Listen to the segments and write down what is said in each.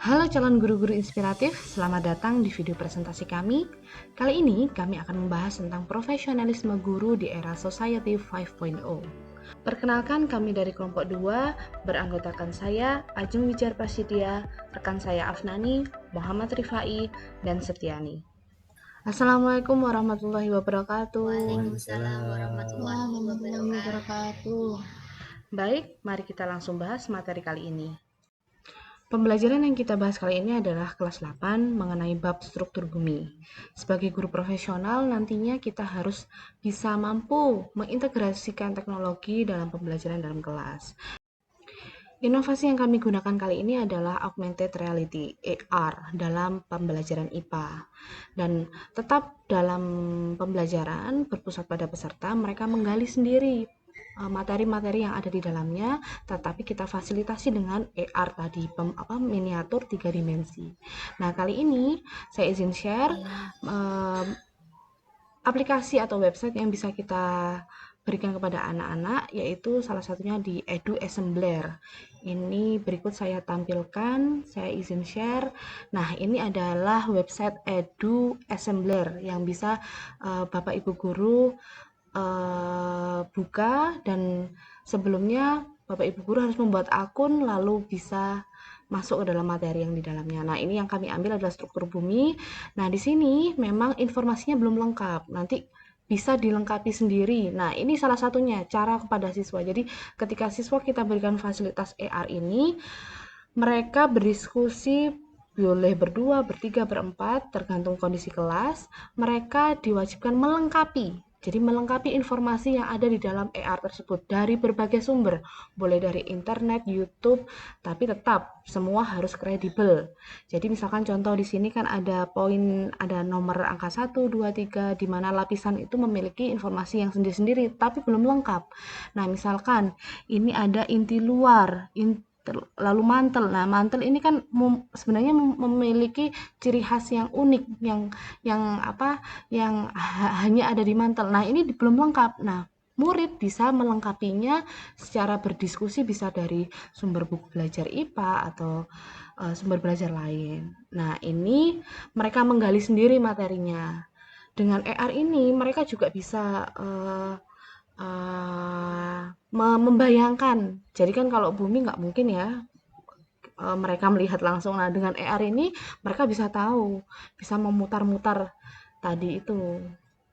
Halo calon guru-guru inspiratif, selamat datang di video presentasi kami. Kali ini kami akan membahas tentang profesionalisme guru di era Society 5.0. Perkenalkan, kami dari kelompok 2 beranggotakan saya, Ajeng Wijar Prasidya, rekan saya Afnani, Muhammad Rifai, dan Setiani. Assalamualaikum warahmatullahi wabarakatuh. Waalaikumsalam warahmatullahi wabarakatuh. Baik, mari kita langsung bahas materi kali ini. Pembelajaran yang kita bahas kali ini adalah kelas 8 mengenai bab struktur bumi. Sebagai guru profesional, nantinya kita harus bisa mampu mengintegrasikan teknologi dalam pembelajaran dalam kelas. Inovasi yang kami gunakan kali ini adalah augmented reality (AR) dalam pembelajaran IPA. Dan tetap dalam pembelajaran berpusat pada peserta, mereka menggali sendiri materi-materi yang ada di dalamnya, tetapi kita fasilitasi dengan AR tadi, miniatur 3 dimensi. Nah, kali ini saya izin share aplikasi atau website yang bisa kita berikan kepada anak-anak, yaitu salah satunya di Edu Assembler. Ini berikut saya tampilkan, saya izin share. Nah, ini adalah website Edu Assembler yang bisa Bapak Ibu guru buka, dan sebelumnya Bapak Ibu guru harus membuat akun lalu bisa masuk ke dalam materi yang di dalamnya. Nah, ini yang kami ambil adalah struktur bumi. Nah, di sini memang informasinya belum lengkap. Nanti bisa dilengkapi sendiri. Nah, ini salah satunya cara kepada siswa. Jadi, ketika siswa kita berikan fasilitas AR ini, mereka berdiskusi boleh berdua, bertiga, berempat, tergantung kondisi kelas. Mereka diwajibkan melengkapi. Jadi melengkapi informasi yang ada di dalam AR tersebut dari berbagai sumber, boleh dari internet, YouTube, tapi tetap semua harus kredibel. Jadi misalkan contoh di sini kan ada poin, ada nomor angka 1, 2, 3, di mana lapisan itu memiliki informasi yang sendiri-sendiri, tapi belum lengkap. Nah, misalkan ini ada inti luar, lalu mantel. Nah, mantel ini kan sebenarnya memiliki ciri khas yang unik, yang apa, yang hanya ada di mantel. Nah, ini belum lengkap. Nah, murid bisa melengkapinya secara berdiskusi, bisa dari sumber buku belajar IPA atau sumber belajar lain. Nah, ini mereka menggali sendiri materinya. Dengan AR ini mereka juga bisa membayangkan. Jadi kan kalau bumi nggak mungkin ya mereka melihat langsung. Nah, dengan AR ini mereka bisa tahu, bisa memutar-mutar tadi itu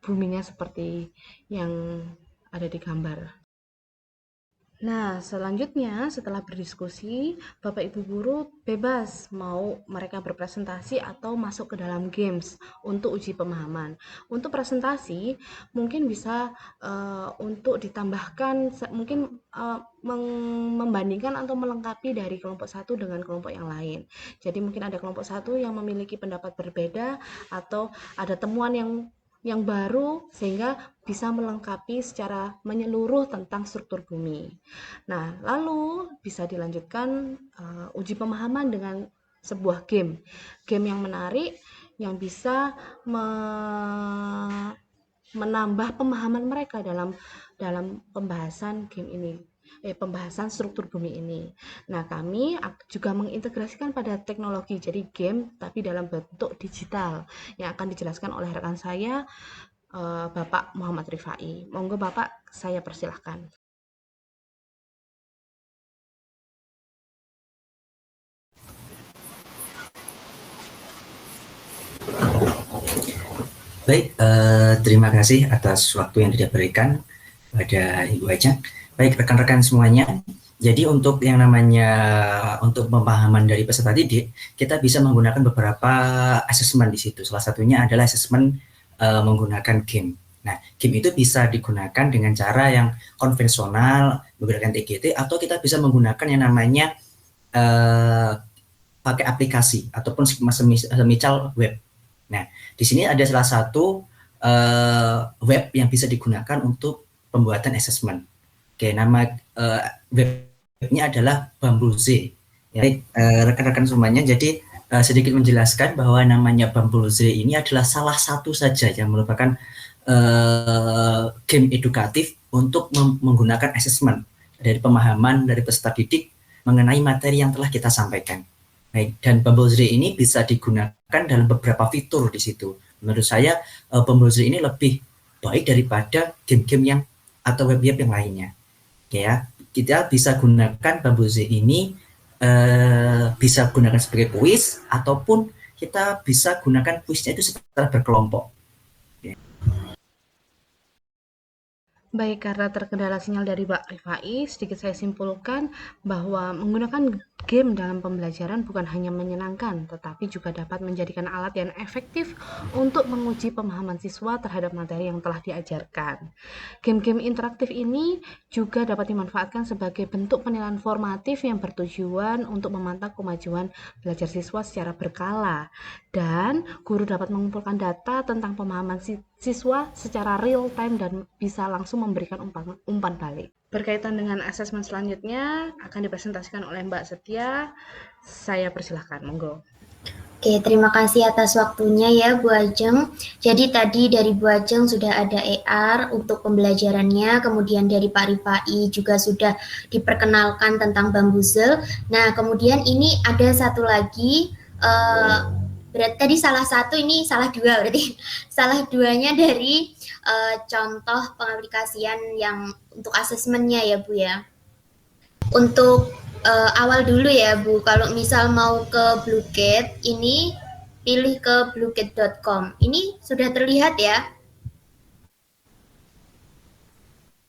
buminya seperti yang ada di gambar. Nah, selanjutnya setelah berdiskusi, Bapak Ibu guru bebas mau mereka berpresentasi atau masuk ke dalam games untuk uji pemahaman. Untuk presentasi mungkin bisa untuk ditambahkan, mungkin membandingkan atau melengkapi dari kelompok satu dengan kelompok yang lain. Jadi mungkin ada kelompok satu yang memiliki pendapat berbeda atau ada temuan yang baru sehingga bisa melengkapi secara menyeluruh tentang struktur bumi. Nah, lalu bisa dilanjutkan uji pemahaman dengan sebuah game. Game yang menarik yang bisa menambah pemahaman mereka dalam pembahasan game ini. Pembahasan struktur bumi ini. Nah, kami juga mengintegrasikan pada teknologi, jadi game tapi dalam bentuk digital yang akan dijelaskan oleh rekan saya, Bapak Muhammad Rifai. Monggo Bapak, saya persilahkan. Baik, terima kasih atas waktu yang diberikan pada Ibu Ajeng. Baik, rekan-rekan semuanya. Jadi untuk yang namanya untuk pemahaman dari peserta didik, kita bisa menggunakan beberapa asesmen di situ. Salah satunya adalah asesmen menggunakan game. Nah, game itu bisa digunakan dengan cara yang konvensional, menggunakan TGT, atau kita bisa menggunakan yang namanya pakai aplikasi ataupun semisal web. Nah, di sini ada salah satu web yang bisa digunakan untuk pembuatan assessment. Oke, nama webnya adalah Bumblebee. Ya, rekan-rekan semuanya, jadi sedikit menjelaskan bahwa namanya Bumblebee ini adalah salah satu saja yang merupakan game edukatif untuk menggunakan assessment dari pemahaman dari peserta didik mengenai materi yang telah kita sampaikan. Baik, dan Bumblezee ini bisa digunakan dalam beberapa fitur di situ. Menurut saya Bumblezee ini lebih baik daripada game-game yang atau web-web yang lainnya. Ya, kita bisa gunakan Bumblezee ini bisa gunakan sebagai kuis ataupun kita bisa gunakan kuisnya itu secara berkelompok. Baik, karena terkendala sinyal dari Mbak Rifai, sedikit saya simpulkan bahwa menggunakan game dalam pembelajaran bukan hanya menyenangkan, tetapi juga dapat menjadikan alat yang efektif untuk menguji pemahaman siswa terhadap materi yang telah diajarkan. Game-game interaktif ini juga dapat dimanfaatkan sebagai bentuk penilaian formatif yang bertujuan untuk memantau kemajuan belajar siswa secara berkala. Dan guru dapat mengumpulkan data tentang pemahaman siswa secara real time dan bisa langsung memberikan umpan balik. Berkaitan dengan asesmen selanjutnya akan dipresentasikan oleh Mbak Setia. Saya persilahkan, monggo. Oke, terima kasih atas waktunya ya Bu Ajeng. Jadi tadi dari Bu Ajeng sudah ada ER untuk pembelajarannya, kemudian dari Pak Rifai juga sudah diperkenalkan tentang Bambuzel. Nah, kemudian ini ada satu lagi, berarti tadi salah satu, ini salah dua berarti. Salah duanya dari contoh pengaplikasian yang untuk asesmennya ya Bu ya. Untuk awal dulu ya Bu, kalau misal mau ke Bluecat, ini pilih ke bluecat.com. Ini sudah terlihat ya,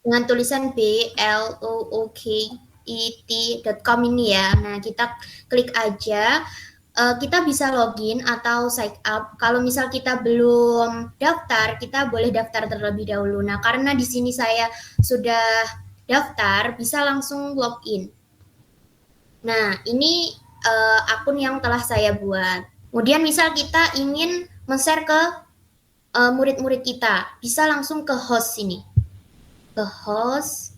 dengan tulisan bluokat.com ini ya. Nah, kita klik aja. Kita bisa login atau sign up. Kalau misal kita belum daftar, kita boleh daftar terlebih dahulu. Nah, karena di sini saya sudah daftar, bisa langsung login. Nah, ini akun yang telah saya buat. Kemudian misal kita ingin men-share ke murid-murid kita, bisa langsung ke host sini. Ke host.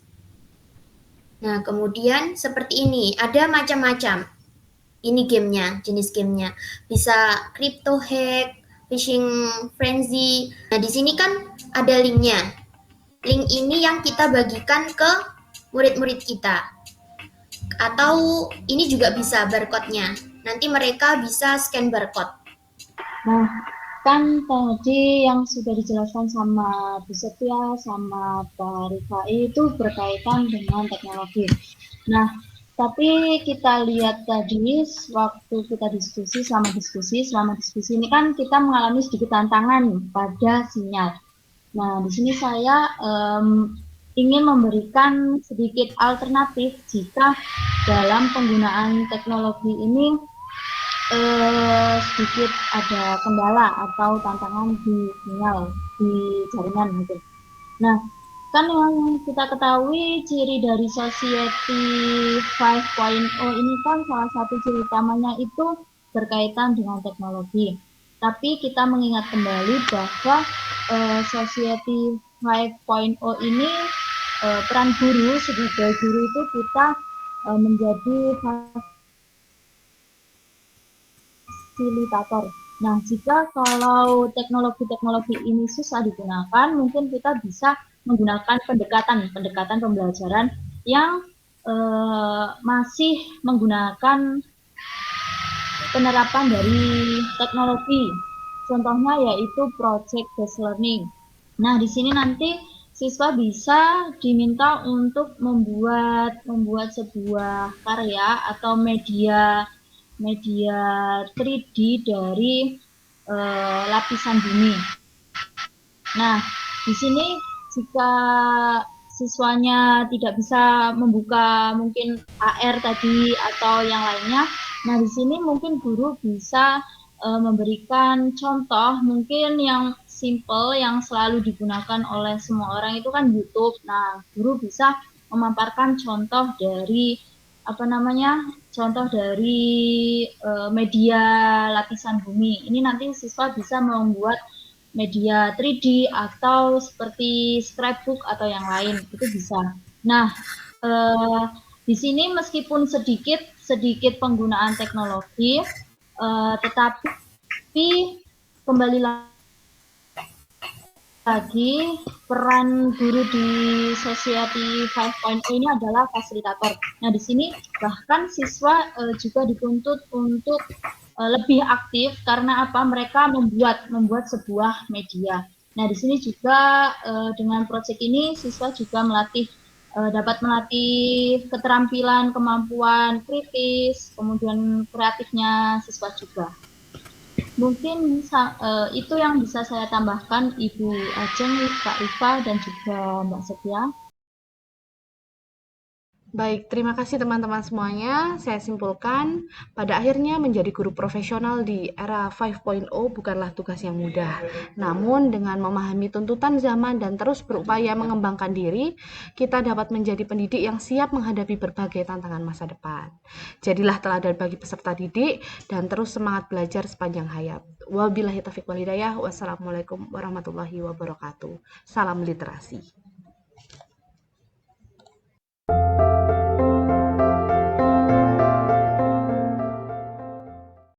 Nah, kemudian seperti ini, ada macam-macam. Ini gamenya, jenis gamenya. Bisa crypto hack, phishing frenzy. Nah, di sini kan ada linknya. Link ini yang kita bagikan ke murid-murid kita. Atau ini juga bisa barcode-nya. Nanti mereka bisa scan barcode. Nah, kan tadi yang sudah dijelaskan sama Bu Setia sama Pak Rifai itu berkaitan dengan teknologi. Nah, tapi kita lihat tadi waktu kita selama diskusi ini kan kita mengalami sedikit tantangan pada sinyal. Nah, di sini saya ingin memberikan sedikit alternatif jika dalam penggunaan teknologi ini sedikit ada kendala atau tantangan di sinyal, di jaringan gitu. Nah, kan yang kita ketahui ciri dari Society 5.0 ini kan salah satu ciri utamanya itu berkaitan dengan teknologi. Tapi kita mengingat kembali bahwa Society 5.0 ini peran guru sebagai guru itu kita menjadi fasilitator. Nah, jika kalau teknologi-teknologi ini susah digunakan, mungkin kita bisa menggunakan pendekatan pembelajaran yang masih menggunakan penerapan dari teknologi. Contohnya yaitu project based learning. Nah, di sini nanti siswa bisa diminta untuk membuat sebuah karya atau media 3D dari lapisan bumi. Nah, di sini jika siswanya tidak bisa membuka mungkin AR tadi atau yang lainnya, nah di sini mungkin guru bisa memberikan contoh mungkin yang simple yang selalu digunakan oleh semua orang itu kan YouTube. Nah, guru bisa memaparkan contoh dari contoh dari media lapisan bumi. Ini nanti siswa bisa membuat media 3D atau seperti scrapbook atau yang lain, itu bisa. Nah, di sini meskipun sedikit penggunaan teknologi, tetapi kembali lagi lagi peran guru di Society 5.0 ini adalah fasilitator. Nah, di sini bahkan siswa juga dituntut untuk lebih aktif karena apa? Mereka membuat sebuah media. Nah, di sini juga dengan proyek ini siswa juga dapat melatih keterampilan, kemampuan kritis, kemudian kreatifnya siswa juga. Mungkin itu yang bisa saya tambahkan, Ibu Ajeng, Kak Rifa, dan juga Mbak Setia. Baik, terima kasih teman-teman semuanya. Saya simpulkan, pada akhirnya menjadi guru profesional di era 5.0 bukanlah tugas yang mudah. Namun dengan memahami tuntutan zaman dan terus berupaya mengembangkan diri, kita dapat menjadi pendidik yang siap menghadapi berbagai tantangan masa depan. Jadilah teladan bagi peserta didik dan terus semangat belajar sepanjang hayat. Wabillahi taufiq wal hidayah. Wassalamualaikum warahmatullahi wabarakatuh. Salam literasi.